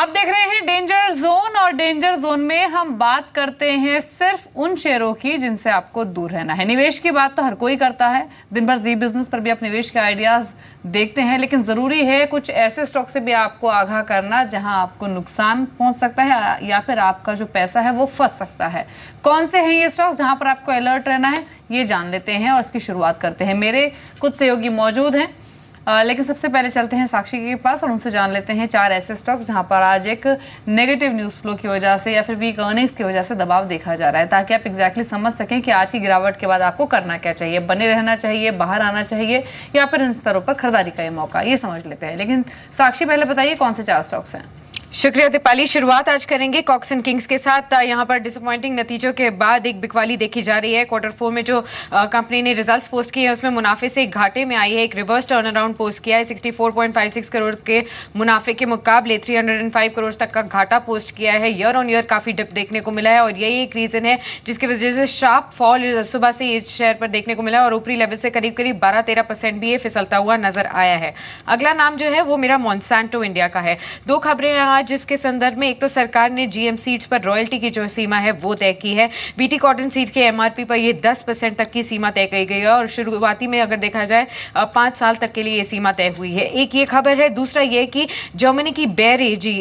आप देख रहे हैं डेंजर जोन और डेंजर जोन में हम बात करते हैं सिर्फ उन शेयरों की जिनसे आपको दूर रहना है। निवेश की बात तो हर कोई करता है, दिन भर जी बिजनेस पर भी आप निवेश के आइडियाज देखते हैं, लेकिन जरूरी है कुछ ऐसे स्टॉक से भी आपको आगाह करना जहां आपको नुकसान पहुंच सकता है या फिर आपका जो पैसा है वो फंस सकता है। कौन से हैं ये स्टॉक्स जहां पर आपको अलर्ट रहना है, ये जान लेते हैं और इसकी शुरुआत करते हैं। मेरे कुछ सहयोगी मौजूद हैं, लेकिन सबसे पहले चलते हैं साक्षी के पास और उनसे जान लेते हैं 4 ऐसे स्टॉक्स जहां पर आज एक नेगेटिव न्यूज़ फ्लो की वजह से या फिर वीक अर्निंग्स की वजह से दबाव देखा जा रहा है, ताकि आप एग्जैक्टली समझ सकें कि आज की गिरावट के बाद आपको करना क्या चाहिए, बने रहना चाहिए, बाहर आना चाहिए या फिर इन स्तरों पर खरीदारी का ये मौका, ये समझ लेते हैं। लेकिन साक्षी पहले बताइए कौन से 4 स्टॉक्स हैं। शुक्रिया दीपाली। शुरुआत आज करेंगे कॉक्स एंड किंग्स के साथ। यहाँ पर डिसअपॉइंटिंग नतीजों के बाद एक बिकवाली देखी जा रही है। क्वार्टर 4 में जो कंपनी ने रिजल्ट्स पोस्ट किए हैं उसमें मुनाफे से घाटे में आई है। एक रिवर्स टर्न अराउंड पोस्ट किया है। 64.56 करोड़ के मुनाफे के मुकाबले 305 करोड़ तक का घाटा पोस्ट किया है। ईयर ऑन ईयर काफी डिप देखने को मिला है और यही एक रीजन है जिसकी वजह से शार्प फॉल सुबह से इस शेयर पर देखने को मिला है और ऊपरी लेवल से करीब करीब 12-13% भी ये फिसलता हुआ नजर आया है। अगला नाम जो है वो मेरा मॉन्सेंटो इंडिया का है। 2 खबरें हैं आज जिसके संदर्भ में, एक तो सरकार ने जीएम सीड्स पर रॉयल्टी की जो सीमा है वो तय की है। बीटी कॉटन सीड के एमआरपी पर ये 10% तक की सीमा तय की गई है और शुरुआती में अगर देखा जाए 5 साल तक के लिए ये सीमा तय हुई है। एक ये खबर है। दूसरा ये कि जर्मनी की बेयर एजी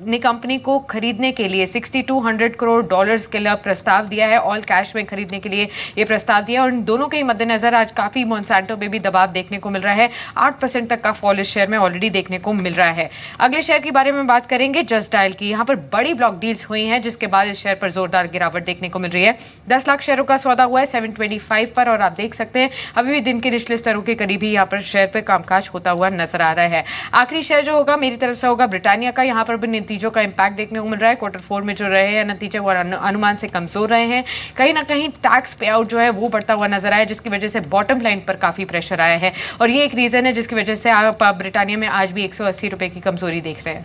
ने कंपनी को खरीदने के लिए 6200 करोड़ डॉलर्स के लिए प्रस्ताव दिया है। ऑल कैश में खरीदने के लिए ये प्रस्ताव दिया और इन दोनों के मद्देनजर आज काफी मॉन्सेंटो में भी दबाव देखने को मिल रहा है। 8% तक का फॉल इस शेयर में ऑलरेडी देखने को मिल रहा है। अगले शेयर के बारे में बात करेंगे जस्ट डायल की। यहां पर बड़ी ब्लॉक डील्स हुई हैं जिसके बाद इस शेयर पर जोरदार गिरावट देखने को मिल रही है। 10 लाख शेयरों का सौदा हुआ है 725 पर और आप देख सकते हैं अभी भी दिन के निचले स्तरों के करीब ही यहां पर शेयर पर कामकाज होता हुआ नजर आ रहा है। आखिरी शेयर जो होगा मेरी तरफ से होगा ब्रिटानिया का। यहां पर भी नतीजों का इंपैक्ट देखने को मिल रहा है। क्वार्टर 4 में जो रहे हैं नतीजे वो अनुमान से कमजोर रहे हैं। कहीं ना कहीं टैक्स पे आउट जो है वो बढ़ता हुआ नजर आया जिसकी वजह से बॉटम लाइन पर काफी प्रेशर आया है और ये एक रीजन है जिसकी वजह से आप ब्रिटानिया में आज भी 180 रुपए की कमजोरी देख रहे हैं।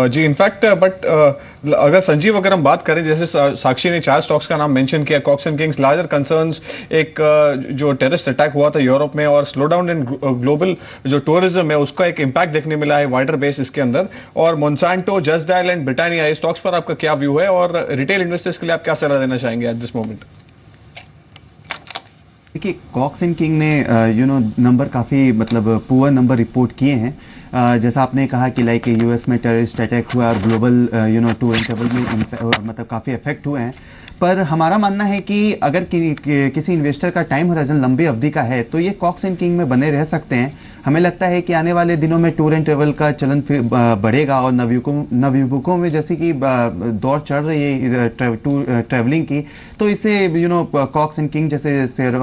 जी इनफैक्ट बट अगर संजीव अगर हम बात करें, जैसे साक्षी ने 4 स्टॉक्स का नाम मेंशन किया, Cox and Kings, larger concerns, एक जो टेररिस्ट अटैक हुआ था यूरोप में और स्लो डाउन इन ग्लोबल जो टूरिज्म है उसका एक इम्पैक्ट देखने मिला है वाइडर बेस इसके अंदर। और Monsanto, just dial and Britannia, ये स्टॉक्स पर आपका क्या व्यू है और रिटेल इन्वेस्टर्स के लिए आप क्या सलाह देना चाहेंगे एट दिस मोमेंट? देखिए, कॉक्स एंड किंग ने नंबर काफ़ी मतलब पुअर नंबर रिपोर्ट किए हैं। जैसा आपने कहा कि लाइक यूएस में टेररिस्ट अटैक हुआ और ग्लोबल टूर ट्रेवल में मतलब काफ़ी इफेक्ट हुए हैं। पर हमारा मानना है कि अगर किसी इन्वेस्टर का टाइम होराइजन लंबी अवधि का है तो ये कॉक्स एंड किंग में बने रह सकते हैं। हमें लगता है कि आने वाले दिनों में टूर एंड ट्रेवल का चलन फिर बढ़ेगा और नवयुवकों में जैसे कि दौर चढ़ रही है ट्रैवलिंग की, तो इससे कॉक्स एंड किंग जैसे शेयर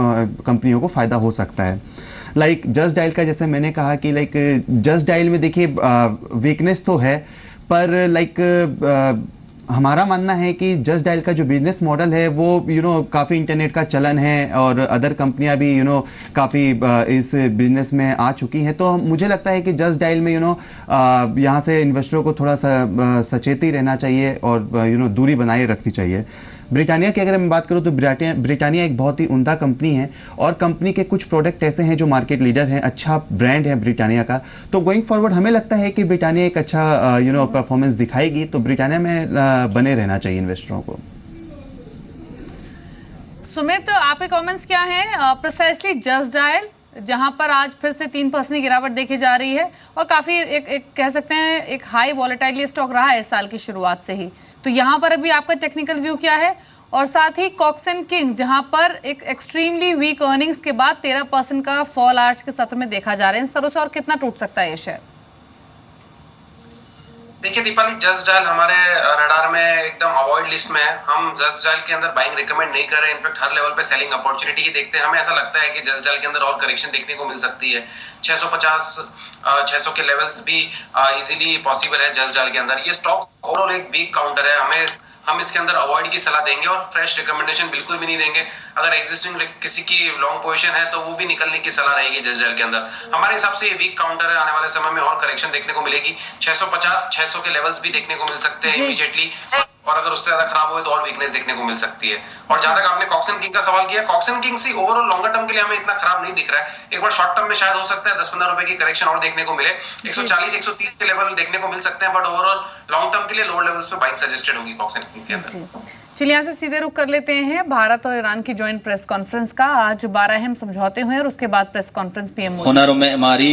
कंपनियों को फ़ायदा हो सकता है। लाइक जस्ट डायल का, जैसे मैंने कहा कि लाइक जस्ट डायल में देखिए वीकनेस तो है, पर लाइक हमारा मानना है कि जस्ट डायल का जो बिजनेस मॉडल है वो काफ़ी इंटरनेट का चलन है और अदर कंपनियां भी काफ़ी इस बिजनेस में आ चुकी हैं। तो मुझे लगता है कि जस्ट डायल में यहाँ से इन्वेस्टरों को थोड़ा सा सचेत ही रहना चाहिए और दूरी बनाए रखनी चाहिए। ब्रिटानिया की अगर मैं बात करूं तो ब्रिटानिया एक बहुत ही उम्दा कंपनी है और कंपनी के कुछ प्रोडक्ट ऐसे हैं जो मार्केट लीडर हैं, अच्छा ब्रांड है ब्रिटानिया का। तो गोइंग फॉरवर्ड हमें लगता है कि ब्रिटानिया एक अच्छा परफॉर्मेंस दिखाएगी, तो ब्रिटानिया में बने रहना चाहिए इन्वेस्टरों को। सुमित, आपके कमेंट्स क्या हैं? प्रिसाइसली जस्ट डायल जहां पर आज फिर से 3% की गिरावट देखी जा रही है और काफी एक कह सकते हैं एक हाई वॉलेटाइल स्टॉक रहा है इस साल की शुरुआत से ही, तो यहां पर अभी आपका टेक्निकल व्यू क्या है? और साथ ही कॉक्स एंड किंग जहां पर एक एक्सट्रीमली वीक अर्निंग्स के बाद 13% का फॉल आज के सत्र में देखा जा रहा है, इन स्तरों से और कितना टूट सकता है ये शेयर? देखिए दीपाली, जस्ट डायल हमारे रडार में एकदम अवॉइड लिस्ट में है। हम जस्ट डायल के अंदर बाइंग रिकमेंड नहीं कर रहे हैं, इनफैक्ट हर लेवल पे सेलिंग अपॉर्चुनिटी ही देखते हैं। हमें ऐसा लगता है कि जस्ट डायल के अंदर और करेक्शन देखने को मिल सकती है। 650 600 के लेवल्स भी इजीली पॉसिबल है जस्ट डायल के अंदर। ये स्टॉक ओवरऑल एक वीक काउंटर है, हम इसके अंदर अवॉइड की सलाह देंगे और फ्रेश रिकमेंडेशन बिल्कुल भी नहीं देंगे। अगर एग्जिस्टिंग किसी की लॉन्ग पोजीशन है तो वो भी निकलने की सलाह रहेगी जस्ट डायल के अंदर। हमारे हिसाब से ये वीक काउंटर है, आने वाले समय में और करेक्शन देखने को मिलेगी। 650 600 के लेवल्स भी देखने को मिल सकते हैं इमीडिएटली। और अगर उससे ज्यादा खराब हुए तो और वीकनेस देखने को मिल सकती है। और जहां तक आपने कॉक्सन किंग का सवाल किया, कॉक्सन किंग से ओवरऑल लॉन्गर टर्म के लिए हमें इतना खराब नहीं दिख रहा है। एक बार शॉर्ट टर्म में शायद हो सकता है 10-15 रुपए की करेक्शन और देखने को मिले, 140-130 के लेवल देखने को मिल सकते हैं, बट ओवरऑल लॉन्ग टर्म के लिए लोअर लेवल्स पे बाइंग सजेस्टेड होगी कॉक्सन किंग के अंदर। चलिए यहाँ से सीधे रुख कर लेते हैं भारत और ईरान की ज्वाइंट प्रेस कॉन्फ्रेंस का। आज 12 अहम समझौते हुए और उसके बाद प्रेस कॉन्फ्रेंस पीएम मोदी। हुनर में हमारी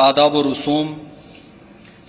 आदाब व रसूम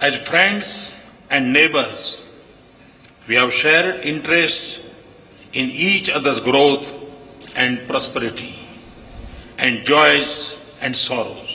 As friends and neighbors, we have shared interests in each other's growth and prosperity, and joys and sorrows.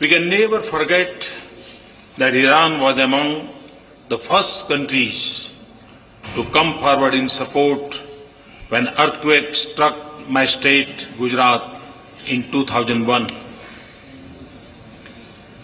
We can never forget that Iran was among the first countries to come forward in support when earthquake struck my state, Gujarat, in 2001.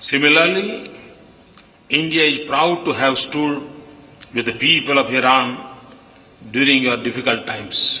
Similarly, India is proud to have stood with the people of Iran during your difficult times.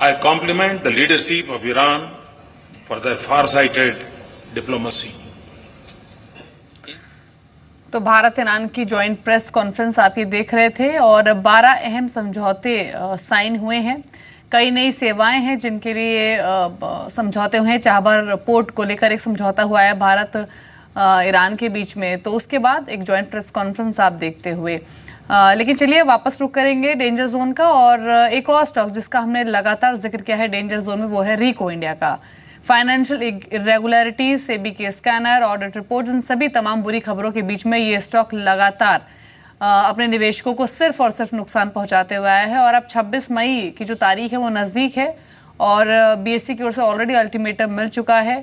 I compliment the leadership of Iran for their far-sighted diplomacy. तो Bharat Iran की joint press conference आप ये देख रहे थे और 12 अहम समझौते साइन हुए हैं। कई नई सेवाएं हैं जिनके लिए समझौते हुए हैं। चाबहार पोर्ट को लेकर एक समझौता हुआ है भारत ईरान के बीच में, तो उसके बाद एक ज्वाइंट प्रेस कॉन्फ्रेंस आप देखते हुए। लेकिन चलिए वापस रुक करेंगे डेंजर जोन का, और एक और स्टॉक जिसका हमने लगातार जिक्र किया है डेंजर जोन में, वो है रिको इंडिया का। फाइनेंशियल इरेगुलरिटीज, सेबी के स्कैनर, ऑडिट रिपोर्ट्स, इन सभी तमाम बुरी खबरों के बीच में ये स्टॉक लगातार अपने निवेशकों को सिर्फ और सिर्फ नुकसान पहुंचाते हुए आया है। और अब 26 मई की जो तारीख है वो नज़दीक है और बीएसई की ओर से ऑलरेडी अल्टीमेटम मिल चुका है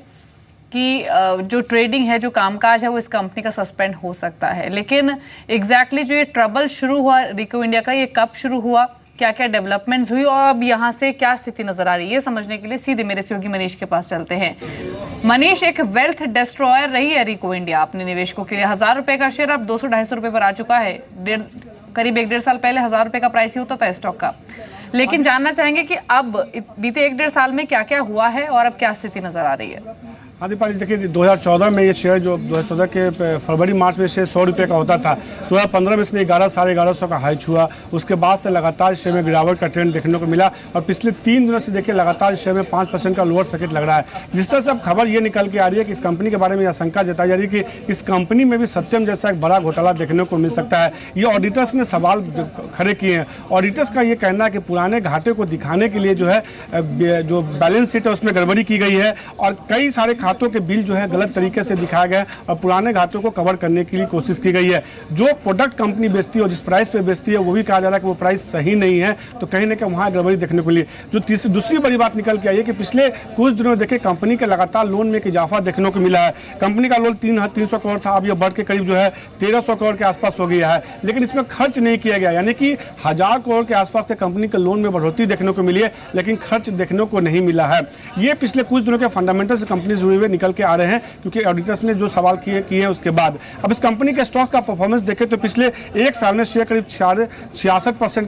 कि जो ट्रेडिंग है, जो कामकाज है, वो इस कंपनी का सस्पेंड हो सकता है। लेकिन एग्जैक्टली जो ये ट्रबल शुरू हुआ रिको इंडिया का, ये कब शुरू हुआ, क्या क्या डेवलपमेंट्स हुई और अब यहाँ से क्या स्थिति नजर आ रही है, ये समझने के लिए सीधे मेरे सहयोगी मनीष के पास चलते हैं। मनीष, एक वेल्थ डिस्ट्रॉयर रही है रिको इंडिया अपने निवेशकों के लिए। 1000 रुपए का शेयर अब 200-250 रुपए पर आ चुका है। करीब 1-1.5 साल पहले 1000 रुपए का प्राइस ही होता था स्टॉक का। लेकिन जानना चाहेंगे कि अब बीते 1-1.5 साल में क्या क्या हुआ है और अब क्या स्थिति नजर आ रही है। हाँ दीपाली, देखिए 2014 में ये शेयर जो 2014 के फरवरी मार्च में शेयर 100 रुपये का होता था, 2015 में इसने 11-11.5 का हाई छुआ। उसके बाद से लगातार शेयर में गिरावट का ट्रेंड देखने को मिला और पिछले 3 दिनों से देखिए लगातार शेयर में 5% का लोअर सर्किट लग रहा है। जिस तरह से अब खबर ये निकल के आ रही है कि इस कंपनी के बारे में आशंका जताई जा रही है कि इस कंपनी में भी सत्यम जैसा एक बड़ा घोटाला देखने को मिल सकता है। ये ऑडिटर्स ने सवाल खड़े किए हैं। ऑडिटर्स का ये कहना है कि पुराने घाटे को दिखाने के लिए जो है जो बैलेंस शीट है उसमें गड़बड़ी की गई है और कई सारे खातों के बिल जो है गलत तरीके से दिखाया गया और पुराने घाटों को कवर करने के लिए कोशिश की गई है। जो प्रोडक्ट कंपनी बेचती है और जिस प्राइस पे बेचती है वो भी कहा जा रहा है कि वो प्राइस सही नहीं है, तो कहीं ना कहीं वहाँ गड़बड़ी देखने को मिली। जो दूसरी बड़ी बात निकल के आई है कि पिछले कुछ दिनों में देखिए कंपनी के लगातार लोन में एक इजाफा देखने को मिला है। कंपनी का लोन 300 करोड़ था, अब यह बढ़ के करीब जो है 1300 करोड़ के आसपास हो गया है, लेकिन इसमें खर्च नहीं किया गया, यानी कि 1000 करोड़ के आसपास के कंपनी के लोन में बढ़ोतरी देखने को मिली है लेकिन खर्च देखने को नहीं मिला है। ये पिछले कुछ दिनों के फंडामेंटल से कंपनी जुड़े हुए निकल के आ रहे हैं क्योंकि ऑडिटर्स ने जो सवाल किए हैं उसके बाद। अब इस कंपनी के स्टॉक का परफॉर्मेंस देखें तो पिछले एक साल में शेयर करीब 66%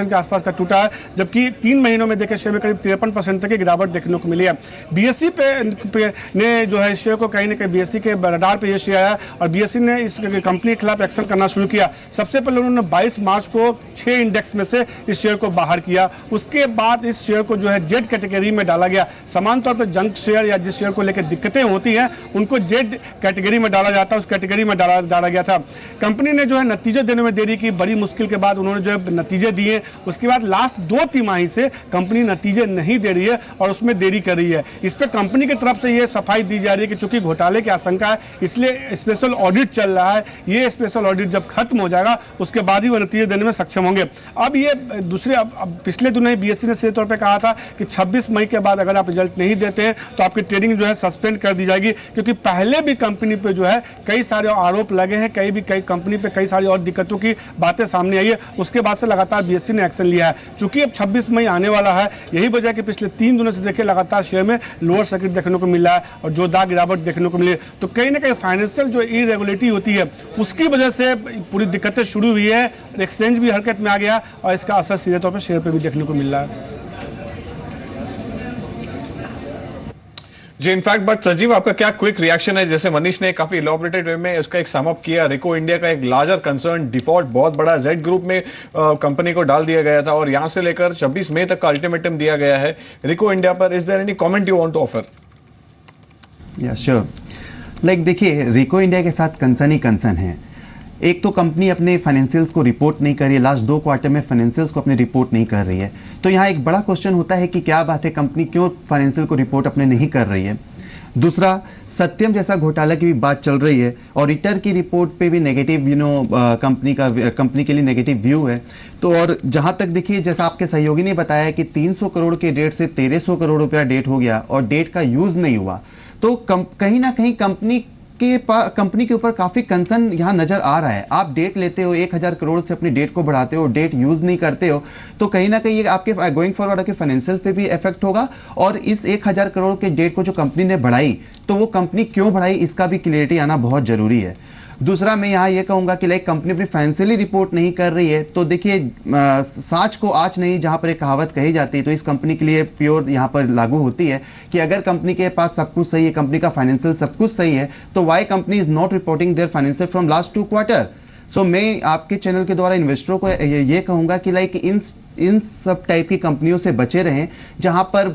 के आसपास का टूटा है, जबकि 3 महीनों में देखें शेयर में करीब 53% तक की गिरावट देखने को मिली है। बीएसई पे ने जो है शेयर को कहीं ना कहीं बीएसई के रडार पे ये शेयर आया और बीएसई ने इस कंपनी के खिलाफ एक्शन करना शुरू किया। सबसे पहले उन्होंने 22 मार्च को 6 इंडेक्स में से इस शेयर को बाहर किया। उसके बाद इस शेयर को जो है जेड कैटेगरी में डाला गया। समान तौर पर जंक शेयर या जिस शेयर को लेकर दिक्कतें होती हैं उनको जेड कैटेगरी में डाला जाता है, उस कैटेगरी में डाला गया था। कंपनी ने जो है नतीजे देने में देरी की, बड़ी मुश्किल के बाद उन्होंने जो है नतीजे दिए, उसके बाद लास्ट 2 तिमाही से कंपनी नतीजे नहीं दे रही है और उसमें देरी कर रही है। इस पर कंपनी की तरफ से ये सफाई दी जा रही है कि चूंकि घोटाले की आशंका है इसलिए स्पेशल ऑडिट चल रहा है, ये स्पेशल ऑडिट जब खत्म हो जाएगा उसके बाद ही वो नतीजे देने में सक्षम होंगे। अब ये दूसरे अब पिछले दिनों बीएसई ने सीधे तौर पर कहा था कि 26 मई के बाद अगर आप रिजल्ट नहीं देते हैं तो आपकी ट्रेडिंग जो है सस्पेंड कर दी जाएगी, क्योंकि पहले भी कंपनी पे जो है कई सारे आरोप लगे हैं, कई कंपनी पे कई सारी और दिक्कतों की बातें सामने आई है। उसके बाद से लगातार बीएसई ने एक्शन लिया है। चूंकि अब 26 मई आने वाला है, यही वजह कि पिछले 3 दिनों से देखिए लगातार शेयर में लोअर सर्किट देखने को मिल रहा है और जोरदार गिरावट देखने को मिली, तो कहीं ना कहीं फाइनेंशियल जो इरेगुलेरिटी होती है उसकी वजह से पूरी दिक्कतें शुरू हुई है। एक्सचेंज भी हरकत में आ गया और इसका असर सीधे तौर पर शेयर पर भी देखने को मिल रहा है। जी इनफैक्ट बट संजीव आपका क्या क्विक रिएक्शन है, जैसे मनीष ने काफी इलॉबरेटेड वे में उसका एक सम अप किया, रिको इंडिया का एक लार्जर कंसर्न डिफॉल्ट बहुत बड़ा जेड ग्रुप में कंपनी को डाल दिया गया था और यहां से लेकर 26 मई तक का अल्टीमेटम दिया गया है रिको इंडिया पर। Is there any comment you want to offer? या श्योर, लाइक देखिए रिको इंडिया के साथ कंसर्न ही कंसर्न है। एक तो कंपनी अपने फाइनेंशियल्स को रिपोर्ट नहीं कर रही है, लास्ट 2 क्वार्टर में फाइनेंशियल्स को अपने रिपोर्ट नहीं कर रही है, तो यहाँ एक बड़ा क्वेश्चन होता है कि क्या बात है कंपनी क्यों फाइनेंशियल को रिपोर्ट अपने नहीं कर रही है। दूसरा, सत्यम जैसा घोटाला की भी बात चल रही है, ऑडिटर की रिपोर्ट पे भी नेगेटिव कंपनी के लिए नेगेटिव व्यू है। तो और जहाँ तक देखिए जैसा आपके सहयोगी ने बताया कि 300 करोड़ के डेट से 1300 करोड़ रुपया डेट हो गया और डेट का यूज़ नहीं हुआ, तो कहीं ना कहीं कंपनी के ऊपर काफ़ी कंसर्न यहाँ नज़र आ रहा है। आप डेट लेते हो 1000 करोड़ से अपनी डेट को बढ़ाते हो, डेट यूज़ नहीं करते हो, तो कहीं ना कहीं ये आपके गोइंग फॉरवर्ड आपके फाइनेंशियल पे भी इफेक्ट होगा। और इस 1000 करोड़ के डेट को जो कंपनी ने बढ़ाई, तो वो कंपनी क्यों बढ़ाई इसका भी क्लियरिटी आना बहुत ज़रूरी है। दूसरा मैं यहाँ ये कहूँगा कि लाइक कंपनी अपनी फाइनेंशियली रिपोर्ट नहीं कर रही है, तो देखिए साँच को आँच नहीं, जहाँ पर एक कहावत कही जाती है, तो इस कंपनी के लिए प्योर यहाँ पर लागू होती है कि अगर कंपनी के पास सब कुछ सही है, कंपनी का फाइनेंशियल सब कुछ सही है, तो Y company is not reporting their financial from last 2 quarter. So मैं आपके चैनल के द्वारा इन्वेस्टरों को ये कहूँगा कि लाइक इन सब टाइप की कंपनियों से बचे रहें जहां पर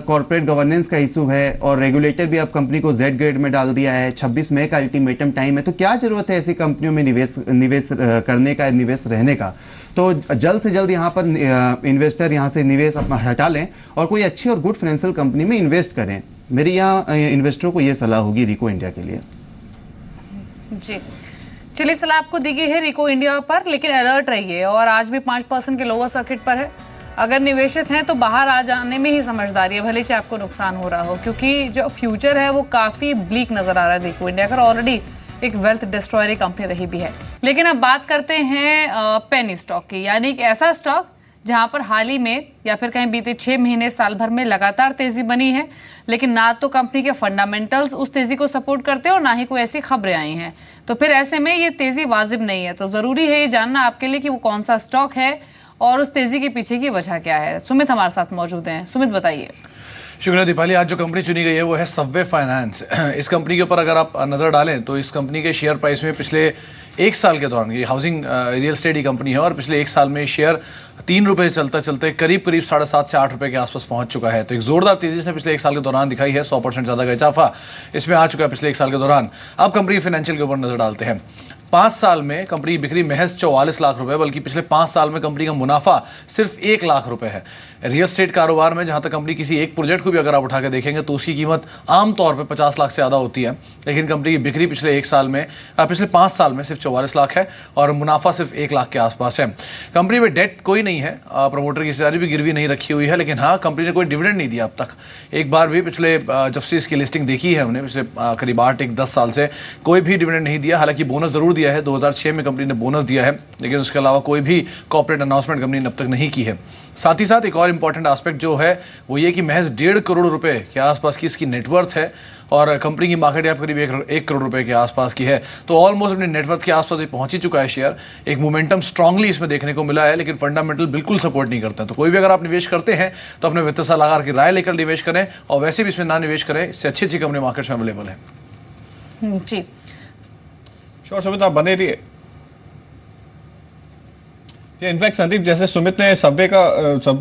कॉर्पोरेट गवर्नेंस का इशू है और रेगुलेटर भी अब कंपनी को जेड ग्रेड में डाल दिया है, 26 मई का अल्टीमेटम टाइम है, तो क्या जरूरत है ऐसी कंपनियों में निवेश करने का, निवेश रहने का। तो जल्द से जल्द यहाँ पर इन्वेस्टर यहाँ से निवेश हटा लें और कोई अच्छी और गुड फाइनेंशियल कंपनी में इन्वेस्ट करें। मेरी यहाँ इन्वेस्टरों को ये सलाह होगी रिको इंडिया के लिए। जी चलिए, सलाह आपको दी गई है रिको इंडिया पर, लेकिन अलर्ट रहिए और आज भी 5% के लोअर सर्किट पर है। अगर निवेशित हैं तो बाहर आ जाने में ही समझदारी है, भले चाहे आपको नुकसान हो रहा हो, क्योंकि जो फ्यूचर है वो काफ़ी ब्लीक नज़र आ रहा है रिको इंडिया का। ऑलरेडी एक वेल्थ डिस्ट्रॉयरी कंपनी रही भी है। लेकिन अब बात करते हैं पेनी स्टॉक की, यानी एक ऐसा स्टॉक जहां पर हाल ही में या फिर कहीं बीते 6 महीने साल भर में लगातार तेजी बनी है, लेकिन ना तो कंपनी के फंडामेंटल्स उस तेजी को सपोर्ट करते और ना ही कोई ऐसी खबरें आई हैं। तो फिर ऐसे में ये तेजी वाजिब नहीं है। तो जरूरी है ये जानना आपके लिए कि वो कौन सा स्टॉक है और उस तेजी के पीछे की वजह क्या है। सुमित हमारे साथ मौजूद हैं। सुमित बताइए। शुक्रिया दीपाली। आज जो कंपनी चुनी गई है वो है सबवे फाइनेंस। इस कंपनी के ऊपर अगर आप नज़र डालें तो इस कंपनी के शेयर प्राइस में पिछले 1 साल के दौरान, ये हाउसिंग रियल एस्टेट की कंपनी है और पिछले 1 साल में शेयर 3 रुपये चलते चलते करीब 7.5 से 8 रुपये के आसपास पहुंच चुका है। तो एक जोरदार तेजी इसने पिछले 1 साल के दौरान दिखाई है। 100% ज़्यादा का इजाफा इसमें आ चुका है पिछले 1 साल के दौरान। अब कंपनी फाइनेंशियल के ऊपर नजर डालते हैं। 5 साल में कंपनी की बिक्री महज 44 लाख रुपए, बल्कि पिछले 5 साल में कंपनी का मुनाफा सिर्फ 1 लाख रुपए है। रियल एस्टेट कारोबार में जहां तक कंपनी किसी एक प्रोजेक्ट को भी अगर आप उठा के देखेंगे तो उसकी कीमत आमतौर पे 50 लाख से ज़्यादा होती है, लेकिन कंपनी की बिक्री पिछले 5 साल में सिर्फ 44 लाख है और मुनाफा सिर्फ 1 लाख के आसपास है। कंपनी में डेट कोई नहीं है, प्रमोटर की सारी भी गिरवी नहीं रखी हुई है, लेकिन हाँ कंपनी ने कोई डिविडेंड नहीं दिया अब तक एक बार भी। पिछले जब से इसकी लिस्टिंग देखी है हमने, पिछले करीब 8-10 साल से कोई भी डिविडेंड नहीं दिया। हालांकि बोनस जरूर दिया है, 2006 में कंपनी ने बोनस दिया है, लेकिन उसके अलावा कोई भी कॉर्पोरेट अनाउंसमेंट कंपनी ने अब तक नहीं की है। साथ ही साथ एक और इंपॉर्टेंट एस्पेक्ट जो है वो ये कि महज 1.5 करोड़ रुपए के आसपास की इसकी नेटवर्थ है और कंपनी की मार्केट कैप करीब 1 करोड़ रुपए के आसपास की है। तो ऑलमोस्ट अपने नेटवर्थ के आसपास पहुंच ही चुका है शेयर। एक मोमेंटम स्ट्रांगली इसमें देखने को मिला है, लेकिन फंडामेंटल बिल्कुल सपोर्ट नहीं करते हैं। तो कोई भी अगर आप निवेश करते हैं तो अपने वित्त सलाहकार की राय लेकर निवेश करें और वैसे भी इसमें ना निवेश करें। इससे अच्छी कंपनी मार्केट में अवेलेबल है। जी श्योर सुमित, आप बने रहिए। इनफैक्ट संदीप, जैसे सुमित ने सबवे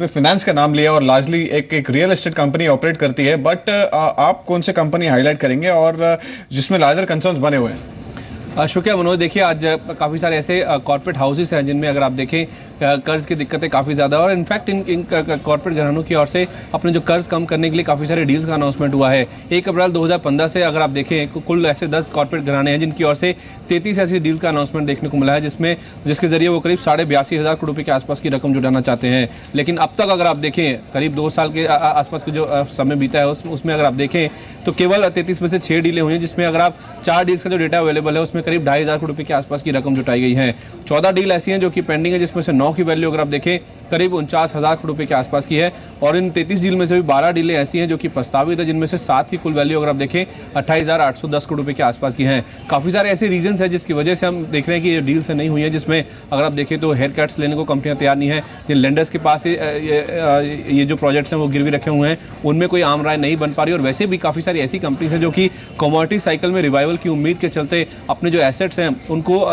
फाइनेंस का नाम लिया और लार्जली एक रियल एस्टेट कंपनी ऑपरेट करती है, बट आप कौन से कंपनी हाईलाइट करेंगे और जिसमें लार्जर कंसर्न्स बने हुए हैं? शुक्रिया मनोज। देखिए, आज काफ़ी सारे ऐसे कॉर्पोरेट हाउसेस हैं जिनमें अगर आप देखें कर्ज की दिक्कतें काफ़ी ज़्यादा, और इनफैक्ट इन कॉर्पोरेट घरानों की ओर से अपने जो कर्ज कम करने के लिए काफ़ी सारे डील्स का अनाउंसमेंट हुआ है। 1 अप्रैल 2015 से अगर आप देखें कुल ऐसे 10 कॉर्पोरेट घराने हैं जिनकी ओर से 33 ऐसी डील का अनाउंसमेंट देखने को मिला है, जिसके जरिए वो करीब 82,500 करोड़ रुपये के आसपास की रकम जुटाना चाहते हैं। लेकिन अब तक अगर आप देखें करीब 2 साल के आसपास के जो समय बीता है उसमें अगर आप देखें तो केवल 33 में से 6 डीलें हुई हैं, जिसमें अगर आप 4 डील्स का जो डेटा अवेलेबल है उसमें करीब 2,500 करोड़ रुपये के आसपास की रकम जुटाई गई है। 14 डील ऐसी हैं जो कि पेंडिंग है, जिसमें से 9 की वैल्यू अगर आप देखें करीब 49,000 करोड़ रुपये के आसपास की है, और इन 33 डील में से भी 12 डीलें ऐसी हैं जो कि प्रस्तावित है, जिनमें से 7 की कुल वैल्यू अगर आप देखें 28,810 करोड़ रुपये के आसपास की है। काफ़ी सारे ऐसे रीजंस हैं जिसकी वजह से हम देख रहे हैं कि ये डील्स नहीं हुई है, जिसमें अगर आप देखें तो हेयर कट्स लेने को कंपनियां तैयार नहीं है, जिन लेंडर्स के पास ये जो प्रोजेक्ट्स हैं वो गिरवी रखे हुए हैं उनमें कोई आम राय नहीं बन पा रही, और वैसे भी काफ़ी सारी ऐसी कंपनीज हैं जो कि कमोडिटी साइकिल में रिवाइवल की उम्मीद के चलते अपने जो एसेट्स हैं उनको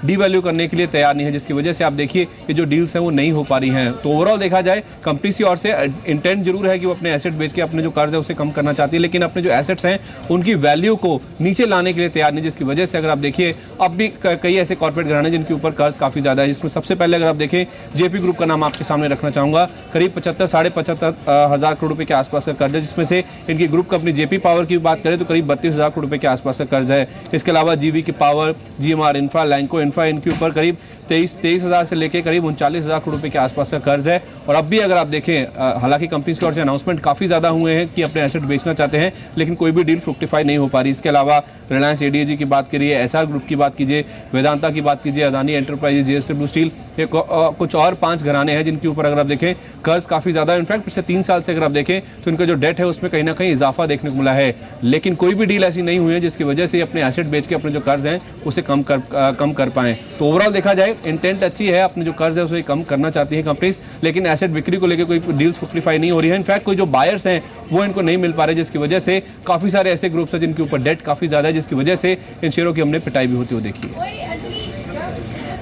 डीवैल्यू करने के लिए तैयार नहीं है, जिसकी वजह से आप देखिए कि जो डील्स हैं वो नहीं हो पा रही हैं। तो ओवरऑल देखा जाए कंपनी की ओर से इंटेंट जरूर है कि वो अपने एसेट बेच के अपने जो कर्ज है उसे कम करना चाहती है, लेकिन अपने जो एसेट्स हैं उनकी वैल्यू को नीचे लाने के लिए तैयार नहीं, जिसकी वजह से अगर आप देखिए अब भी कई ऐसे कॉर्पोरेट घराने जिनके ऊपर कर्ज काफ़ी ज़्यादा है, जिसमें सबसे पहले अगर आप देखें जेपी ग्रुप का नाम आपके सामने रखना चाहूँगा। करीब 75,500 करोड़ रुपये के आसपास का कर्ज है, जिसमें से इनकी ग्रुप कंपनी जेपी पावर की बात करें तो करीब 32,000 करोड़ रुपये के आसपास का कर्ज है। इसके अलावा जीवी की power, GMR infra, Lanco infra, इनके ऊपर करीब 23,000 से लेकर करीब 39,000 करोड़ रुपये के आसपास का कर्ज है। और अब भी अगर आप देखें हालांकि कंपनीज की ओर से अनाउंसमेंट काफ़ी ज़्यादा हुए हैं कि अपने एसेट बेचना चाहते हैं, लेकिन कोई भी डील फ्रुक्टिफाई नहीं हो पा रही। इसके अलावा रिलायंस एडीएजी की बात करिए, एसआर ग्रुप की बात कीजिए, वेदांता की बात कीजिए, अदानी एंटरप्राइजेज, जेएसडब्ल्यू स्टील, कुछ और 5 घराने हैं जिनके ऊपर अगर आप देखें कर्ज काफ़ी ज़्यादा है। इनफैक्ट पिछले 3 साल से अगर आप देखें तो इनका जो डेट है उसमें कहीं ना कहीं इजाफा देखने को मिला है, लेकिन कोई भी डील ऐसी नहीं हुई है जिसकी वजह से अपने एसेट बेच के अपने जो कर्ज हैं उसे कम कर पाएँ। तो ओवरऑल देखा जाए इंटेंट अच्छी है, अपने जो कर्ज है उसे कम करना चाहती है कंपनीज, लेकिन एसेट बिक्री को लेकर कोई डील्स फ्रुक्टिफाई नहीं हो रही है। इनफैक्ट कोई जो बायर्स हैं वो इनको नहीं मिल पा रहे, जिसकी वजह से काफ़ी सारे ऐसे ग्रुप्स हैं जिनके ऊपर डेट काफ़ी ज़्यादा है, जिसकी वजह से इन शेयरों की हमने पिटाई भी होती हुई देखी है।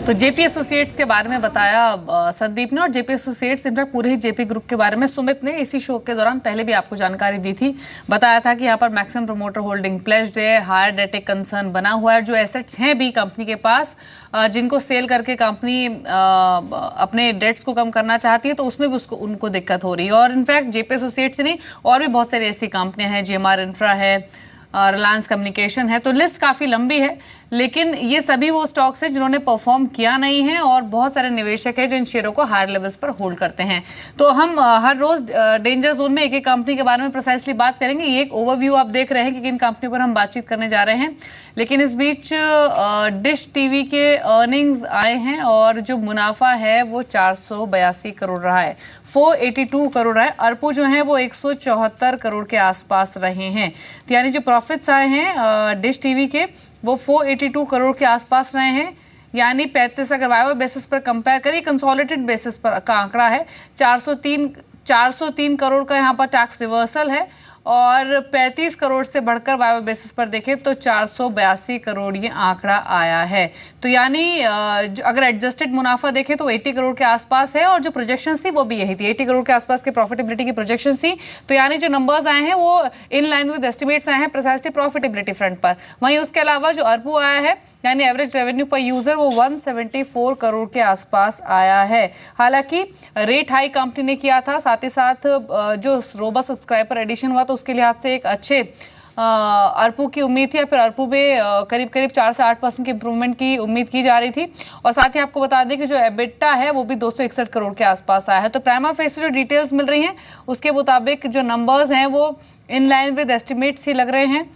तो जेपी एसोसिएट्स के बारे में बताया संदीप ने, और जेपी एसोसिएट्स इनफैक्ट पूरे ही जेपी ग्रुप के बारे में सुमित ने इसी शो के दौरान पहले भी आपको जानकारी दी थी। बताया था कि यहाँ पर मैक्सिमम प्रमोटर होल्डिंग प्लेज्ड है, हायर डेट एक कंसर्न बना हुआ है, जो एसेट्स हैं भी कंपनी के पास जिनको सेल करके कंपनी अपने डेट्स को कम करना चाहती है, तो उसमें भी उनको दिक्कत हो रही है। और इनफैक्ट जेपी एसोसिएट्स नहीं और भी बहुत सारी ऐसी कंपनियां हैं, जीएमआर इंफ्रा है, रिलायंस कम्युनिकेशन है, तो लिस्ट काफ़ी लंबी है, लेकिन ये सभी वो स्टॉक्स हैं जिन्होंने परफॉर्म किया नहीं है, और बहुत सारे निवेशक हैं जो इन शेयरों को हायर लेवल्स पर होल्ड करते हैं। तो हम हर रोज डेंजर जोन में एक एक कंपनी के बारे में प्रिसाइसली बात करेंगे। ये एक ओवरव्यू आप देख रहे हैं कि किन कंपनी पर हम बातचीत करने जा रहे हैं, लेकिन इस बीच डिश टीवी के अर्निंग्स आए हैं और जो मुनाफा है वो 482 करोड़ रहा है, 482 करोड़ रहा है। अर्पू जो है वो 174 करोड़ के आसपास रहे हैं, तो यानी जो प्रॉफिट्स आए हैं डिश टीवी के वो 482 करोड़ के आसपास रहे हैं, यानी 35 अगर वाइवा बेसिस पर कंपेयर करें, कंसोलिडेटेड बेसिस पर का आंकड़ा है 403 करोड़ का यहाँ पर टैक्स रिवर्सल है, और 35 करोड़ से बढ़कर वाइवा बेसिस पर देखें तो 482 करोड़ ये आंकड़ा आया है। तो यानी अगर एडजस्टेड मुनाफा देखें तो 80 करोड़ के आसपास है, और जो प्रोजेक्शंस थी वो भी यही थी, 80 करोड़ के आसपास के प्रॉफिटेबिलिटी की प्रोजेक्शंस थी। तो यानी जो नंबर्स आए हैं वो इन लाइन विद एस्टिमेट्स आए हैं प्रिसाइसली प्रॉफिटेबिलिटी फ्रंट पर। वहीं उसके अलावा जो अर्पू आया है यानी एवरेज रेवेन्यू पर यूजर वो 174 करोड़ के आसपास आया है। हालांकि रेट हाई कंपनी ने किया था, साथ ही साथ जो रोबा सब्सक्राइबर एडिशन हुआ तो उसके लिहाज से एक अच्छे अर्पू की उम्मीद थी, या फिर अर्पू में करीब 4 से 8% की इंप्रूवमेंट की उम्मीद की जा रही थी। और साथ ही आपको बता दें कि जो एबिटा है वो भी 261 करोड़ के आसपास आया है। तो प्राइमा फेस से जो डिटेल्स मिल रही हैं उसके मुताबिक जो नंबर्स हैं वो इन लाइन विद एस्टिमेट्स ही लग रहे हैं।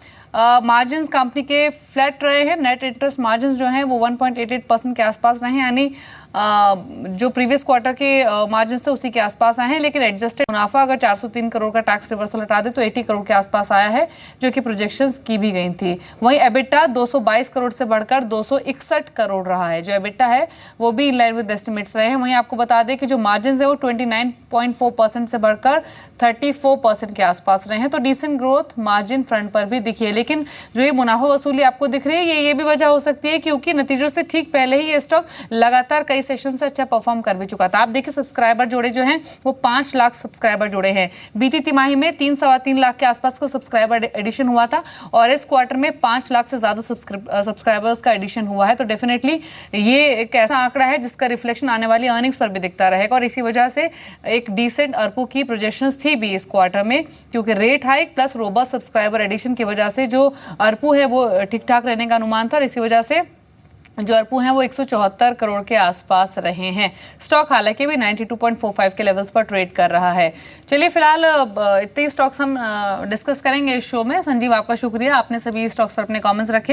मार्जिन्स कंपनी के फ्लैट रहे हैं, नेट इंटरेस्ट मार्जिन्स जो हैं वो 1.88% के आसपास रहे हैं, यानी जो प्रीवियस क्वार्टर के मार्जिन्स थे उसी के आसपास आए हैं। लेकिन एडजस्टेड मुनाफा अगर 403 करोड़ का टैक्स रिवर्सल हटा दे तो 80 करोड़ के आसपास आया है, जो कि प्रोजेक्शंस की भी गई थी। वहीं एबिटा 222 करोड़ से बढ़कर 261 करोड़ रहा है, जो एबिटा है वो भी इन लाइन विद एस्टिमेट्स रहे हैं। वहीं आपको बता दें कि जो मार्जिन्स है वो 29.4% से बढ़कर 34% के आसपास रहे हैं। तो डिसेंट ग्रोथ मार्जिन फ्रंट पर भी दिखी है, लेकिन जो ये मुनाफा वसूली आपको दिख रही है ये भी वजह हो सकती है क्योंकि नतीजों से ठीक पहले ही ये स्टॉक लगातार कई सेशन से अच्छा परफॉर्म कर भी चुका था। आप देखिए सब्सक्राइबर जोड़े जो हैं वो 5 लाख सब्सक्राइबर जोड़े हैं। बीती तिमाही में 3-3.25 लाख के आसपास का सब्सक्राइबर एडिशन हुआ था और इस क्वार्टर में 5 लाख से ज्यादा सब्सक्राइबर्स का एडिशन हुआ है। तो डेफिनेटली ये एक ऐसा आंकड़ा है जिसका रिफ्लेक्शन आने वाली अर्निंग्स पर भी दिखता रहेगा और इसी वजह से एक डिसेंट ARPU की प्रोजेक्शंस थी भी इस क्वार्टर में क्योंकि rate hike plus robust subscriber addition की वजह से जो ARPU है वो ठीक ठाक रहने का अनुमान था और इसी वजह से जो ARPU हैं वो 174 करोड़ के आसपास रहे हैं। स्टॉक हालांकि भी 92.45 के लेवल्स पर ट्रेड कर रहा है। चलिए फिलहाल इतने स्टॉक्स हम डिस्कस करेंगे इस शो में। संजीव आपका शुक्रिया, आपने सभी स्टॉक्स पर अपने कमेंट्स रखे।